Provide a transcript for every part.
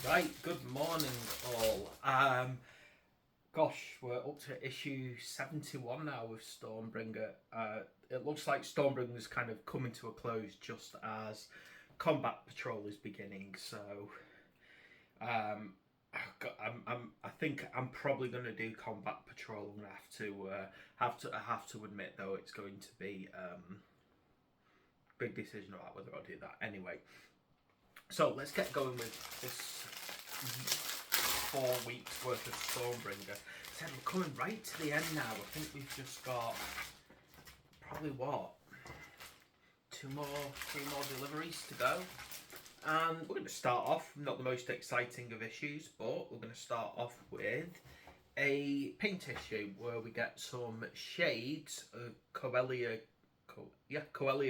Right, good morning, all. Gosh, we're up to issue 71 now with Stormbringer. It looks like Stormbringer's kind of coming to a close just as Combat Patrol is beginning. So, um, I think I'm probably going to do Combat Patrol. I'm gonna I have to admit though, it's going to be big decision about whether I do that. Anyway, so let's get going with this 4 weeks worth of Stormbringer. So we're coming right to the end now. I think we've just got probably what, three more deliveries to go. And we're going to start off, not the most exciting of issues, but we're going to start off with a paint issue where we get some shades of Coelia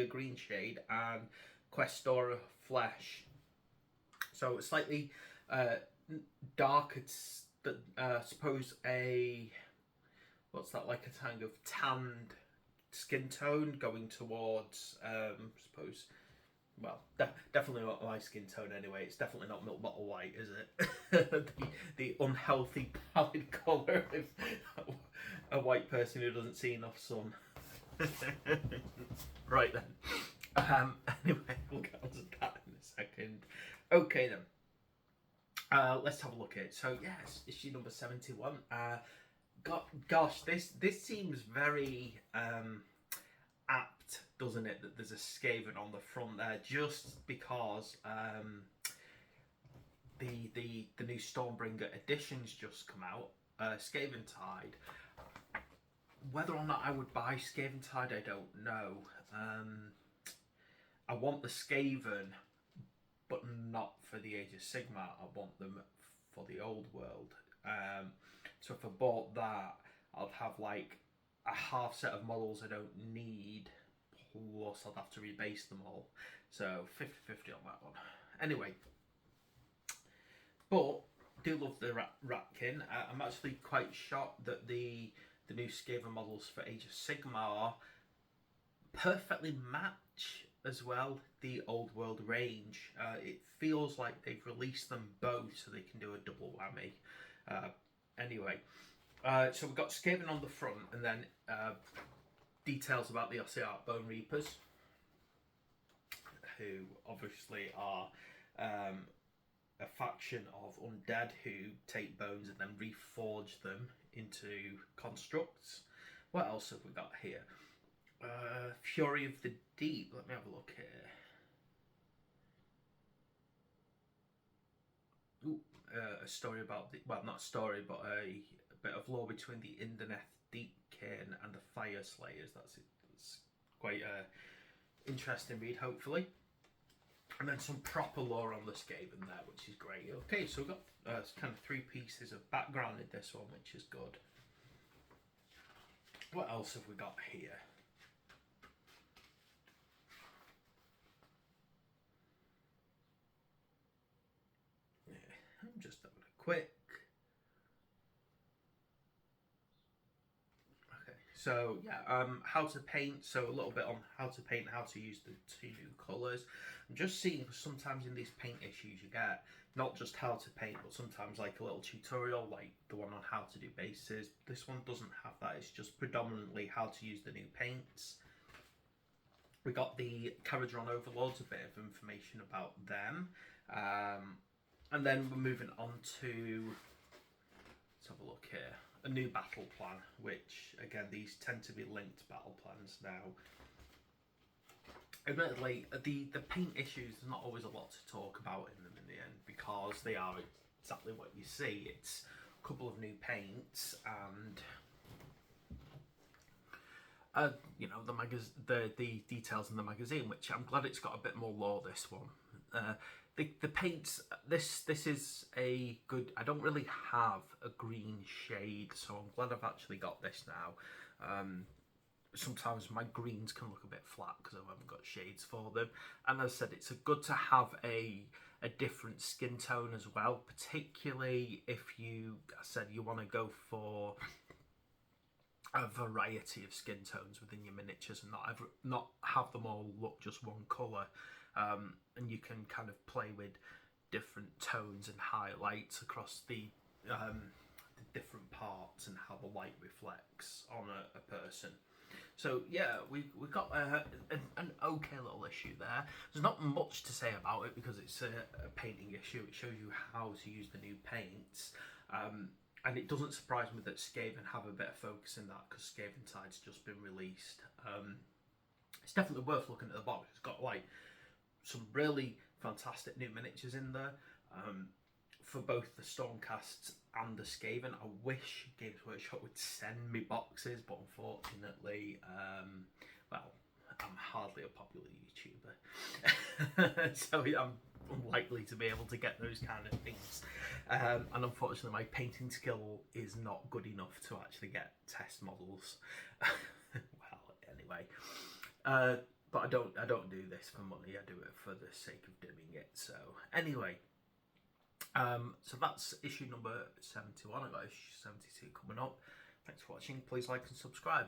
Green Shade and Questora Flesh. So it's slightly dark. It's suppose a what's that, like a kind of tanned skin tone going towards suppose, well, definitely not my skin tone anyway. It's definitely not milk bottle white, is it? the unhealthy pallid colour of a white person who doesn't see enough sun. Right then. Anyway, we'll get onto that in a second. Okay then. Let's have a look at it. So yes, issue number 71. Gosh, this seems very apt, doesn't it? That there's a Skaven on the front there, just because the new Stormbringer editions just come out. Skaven Tide. Whether or not I would buy Skaven Tide, I don't know. I want the Skaven, but not for the Age of Sigmar. I want them for the old world. So if I bought that, I'd have like a half set of models I don't need, plus I'd have to rebase them all. So 50-50 on that one. Anyway, but do love the Ratkin. I'm actually quite shocked that the new Skaven models for Age of Sigmar perfectly match as well the old world range. It feels like they've released them both so they can do a double whammy. Anyway, so we've got Skaven on the front, and then details about the Ossiarch Bone Reapers, who obviously are a faction of undead who take bones and then reforge them into constructs. What else have we got here? Fury of the Deep. Let me have a look here. Ooh, a story about the, well, not a story, but a bit of lore between the Indoneth Deepkin and the Fire Slayers. That's it. That's quite a interesting read, hopefully. And then some proper lore on the Skaven there, which is great. Okay, so we've got kind of 3 pieces of background in this one, which is good. What else have we got here? I'm just having a quick. Okay, so yeah, how to paint. So a little bit on how to paint, how to use the 2 new colours. I'm just seeing sometimes in these paint issues you get not just how to paint, but sometimes like a little tutorial, like the one on how to do bases. This one doesn't have that. It's just predominantly how to use the new paints. We got the Caradron Overlords, a bit of information about them. And then we're moving on to, let's have a look here, a new battle plan, which, again, these tend to be linked battle plans now. Admittedly, the paint issues, there's not always a lot to talk about in them in the end, because they are exactly what you see. It's a couple of new paints and the details in the magazine, which I'm glad it's got a bit more lore, this one. The paints, this is a good, I don't really have a green shade, so I'm glad I've actually got this now. Sometimes my greens can look a bit flat because I haven't got shades for them. And as I said, it's good to have a different skin tone as well, particularly if you want to go for a variety of skin tones within your miniatures and not have them all look just one colour. And you can kind of play with different tones and highlights across the different parts and how the light reflects on a person. So yeah, we got an okay little issue there. There's not much to say about it because it's a painting issue. It shows you how to use the new paints. And it doesn't surprise me that Skaven have a bit of focus in that, because Skaven Tide's just been released. It's definitely worth looking at the box. It's got like some really fantastic new miniatures in there, for both the Stormcasts and the Skaven. I wish Games Workshop would send me boxes, but unfortunately, well, I'm hardly a popular YouTuber, so I'm unlikely to be able to get those kind of things. And unfortunately, my painting skill is not good enough to actually get test models. Well, anyway. But I don't do this for money. I do it for the sake of doing it. So anyway, so that's issue number 71. I've got issue 72 coming up. Thanks for watching. Please like and subscribe.